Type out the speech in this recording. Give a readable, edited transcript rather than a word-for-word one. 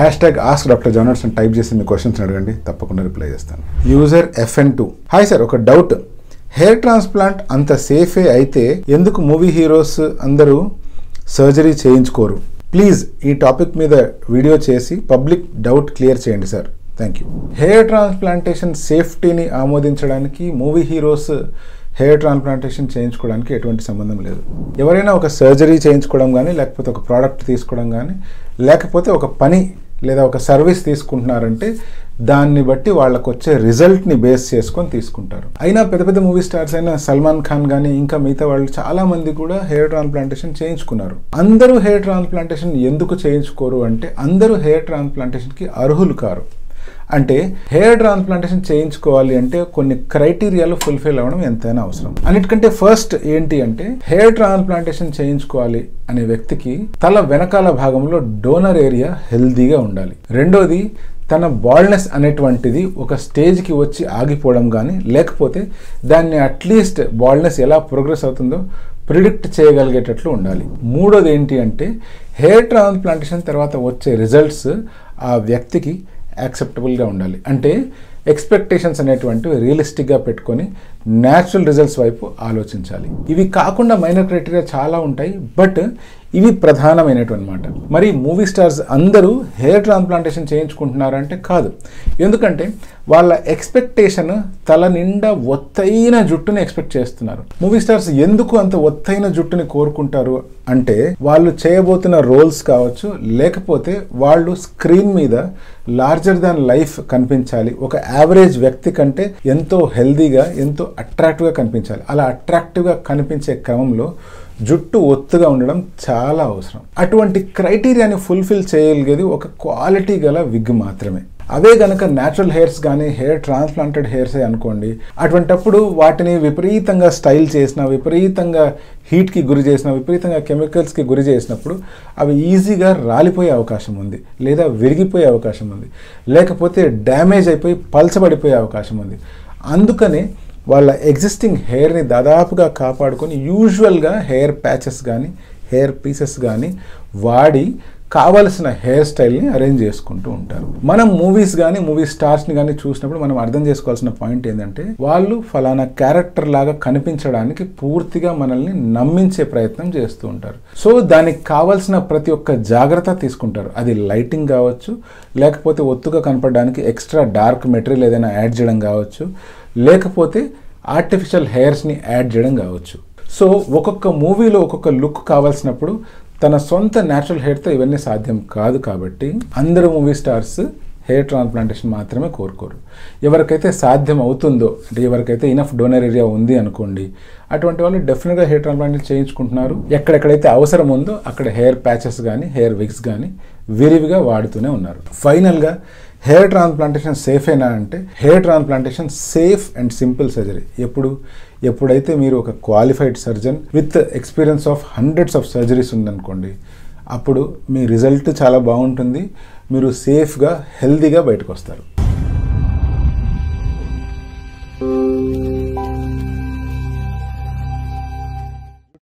#AskDrJonas అని type చేసి మీ questions అడగండి, తప్పకుండా రిప్లై చేస్తాను. యూజర్ FN2, హాయ్ సార్, ఒక డౌట్. హెయిర్ ట్రాన్స్ప్లాంట్ అంత సేఫే అయితే ఎందుకు మూవీ హీరోస్ అందరూ సర్జరీ చేయించుకోరు? ప్లీజ్ ఈ టాపిక్ మీద వీడియో చేసి పబ్లిక్ డౌట్ క్లియర్ చేయండి sir, thank you. Hair transplantation సేఫ్టీని ఆమోదించడానికి మూవీ హీరోస్ హెయిర్ ట్రాన్స్ప్లాంటేషన్ చేయించుకోవడానికి ఎటువంటి సంబంధం లేదు. ఎవరైనా ఒక సర్జరీ చేయించుకోవడం కానీ, లేకపోతే ఒక ప్రోడక్ట్ తీసుకోవడం కానీ, లేకపోతే ఒక పని లేదా ఒక సర్వీస్ తీసుకుంటున్నారంటే దాన్ని బట్టి వాళ్ళకు వచ్చే రిజల్ట్ని బేస్ చేసుకొని తీసుకుంటారు. అయినా పెద్ద పెద్ద మూవీ స్టార్స్ అయినా సల్మాన్ ఖాన్ కానీ ఇంకా మిగతా వాళ్ళు చాలామంది కూడా హెయిర్ ట్రాన్స్ప్లాంటేషన్ చేయించుకున్నారు. అందరూ హెయిర్ ట్రాన్స్ప్లాంటేషన్ ఎందుకు చేయించుకోరు అంటే అందరూ హెయిర్ ట్రాన్స్ప్లాంటేషన్కి అర్హులు కారు. అంటే హెయిర్ ట్రాన్స్ప్లాంటేషన్ చేయించుకోవాలి అంటే కొన్ని క్రైటీరియాలు ఫుల్ఫిల్ అవ్వడం ఎంతైనా అవసరం. అన్నిటికంటే ఫస్ట్ ఏంటి అంటే హెయిర్ ట్రాన్స్ప్లాంటేషన్ చేయించుకోవాలి అనే వ్యక్తికి తల వెనకాల భాగంలో డోనర్ ఏరియా హెల్దీగా ఉండాలి. రెండోది, తన బాల్డ్నెస్ అనేటువంటిది ఒక స్టేజ్కి వచ్చి ఆగిపోవడం కానీ, లేకపోతే దాన్ని అట్లీస్ట్ బాల్డ్నెస్ ఎలా ప్రోగ్రెస్ అవుతుందో ప్రిడిక్ట్ చేయగలిగేటట్లు ఉండాలి. మూడోది ఏంటి అంటే హెయిర్ ట్రాన్స్ప్లాంటేషన్ తర్వాత వచ్చే రిజల్ట్స్ ఆ వ్యక్తికి యాక్సెప్టబుల్గా ఉండాలి. అంటే ఎక్స్పెక్టేషన్స్ అనేటువంటివి రియలిస్టిక్గా పెట్టుకొని న్యాచురల్ రిజల్ట్స్ వైపు ఆలోచించాలి. ఇవి కాకుండా మైనర్ క్రైటీరియా చాలా ఉంటాయి, బట్ ఇవి ప్రధానమైనటువంటి మాట. మరి మూవీ స్టార్స్ అందరూ హెయిర్ ట్రాన్స్ప్లాంటేషన్ చేయించుకుంటున్నారంటే కాదు. ఎందుకంటే వాళ్ళ ఎక్స్పెక్టేషన్ తల నిండా ఒత్తైన జుట్టుని ఎక్స్పెక్ట్ చేస్తున్నారు. మూవీ స్టార్స్ ఎందుకు అంత ఒత్తైన జుట్టుని కోరుకుంటారు అంటే వాళ్ళు చేయబోతున్న రోల్స్ కావచ్చు, లేకపోతే వాళ్ళు స్క్రీన్ మీద లార్జర్ దాన్ లైఫ్ కనిపించాలి, ఒక యావరేజ్ వ్యక్తి కంటే ఎంతో హెల్దీగా ఎంతో అట్రాక్టివ్గా కనిపించాలి. అలా అట్రాక్టివ్గా కనిపించే క్రమంలో జుట్టు ఒత్తుగా ఉండడం చాలా అవసరం. అటువంటి క్రైటీరియాని ఫుల్ఫిల్ చేయగలిగేది ఒక క్వాలిటీ గల విగ్ మాత్రమే. అవే గనక న్యాచురల్ హెయిర్స్ కానీ హెయిర్ ట్రాన్స్ప్లాంటెడ్ హెయిర్సే అనుకోండి, అటువంటప్పుడు వాటిని విపరీతంగా స్టైల్ చేసిన, విపరీతంగా హీట్కి గురి చేసిన, విపరీతంగా కెమికల్స్కి గురి చేసినప్పుడు అవి ఈజీగా రాలిపోయే అవకాశం ఉంది, లేదా విరిగిపోయే అవకాశం ఉంది, లేకపోతే డ్యామేజ్ అయిపోయి పల్చబడిపోయే అవకాశం ఉంది. అందుకనే వాళ్ళ ఎగ్జిస్టింగ్ హెయిర్ని దాదాపుగా కాపాడుకొని యూజువల్గా హెయిర్ ప్యాచెస్ కానీ హెయిర్ పీసెస్ కానీ వాడి కావలసిన హెయిర్ స్టైల్ని అరేంజ్ చేసుకుంటూ ఉంటారు. మనం మూవీస్ కానీ మూవీ స్టార్స్ని కానీ చూసినప్పుడు మనం అర్థం చేసుకోవాల్సిన పాయింట్ ఏంటంటే వాళ్ళు ఫలానా క్యారెక్టర్ లాగా కనిపించడానికి పూర్తిగా మనల్ని నమ్మించే ప్రయత్నం చేస్తూ ఉంటారు. సో దానికి కావాల్సిన ప్రతి ఒక్క జాగ్రత్త తీసుకుంటారు. అది లైటింగ్ కావచ్చు, లేకపోతే ఒత్తుగా కనపడడానికి ఎక్స్ట్రా డార్క్ మెటీరియల్ ఏదైనా యాడ్ చేయడం కావచ్చు, లేకపోతే ఆర్టిఫిషియల్ హెయిర్స్ని యాడ్ చేయడం కావచ్చు. సో ఒక్కొక్క మూవీలో ఒక్కొక్క లుక్ కావాల్సినప్పుడు తన సొంత న్యాచురల్ హెయిర్తో ఇవన్నీ సాధ్యం కాదు. కాబట్టి అందరూ మూవీ స్టార్స్ హెయిర్ ట్రాన్స్ప్లాంటేషన్ మాత్రమే కోరుకోరు. ఎవరికైతే సాధ్యం అవుతుందో, అంటే ఎవరికైతే ఇనఫ్ డోనర్ ఏరియా ఉంది అనుకోండి, అటువంటి వాళ్ళు డెఫినెట్గా హెయిర్ ట్రాన్స్ప్లాంటేషన్ చేయించుకుంటున్నారు. ఎక్కడెక్కడైతే అవసరం ఉందో అక్కడ హెయిర్ ప్యాచెస్ కానీ హెయిర్ విగ్స్ కానీ విరివిగా వాడుతూనే ఉన్నారు. ఫైనల్గా హెయిర్ ట్రాన్స్ప్లాంటేషన్ సేఫేనా అంటే hair transplantation safe and simple surgery. ఎప్పుడైతే మీరు ఒక qualified surgeon with experience of hundreds of surgeries ఉందనుకోండి, అప్పుడు మీ రిజల్ట్ చాలా బాగుంటుంది, మీరు సేఫ్గా హెల్దీగా బయటకు వస్తారు.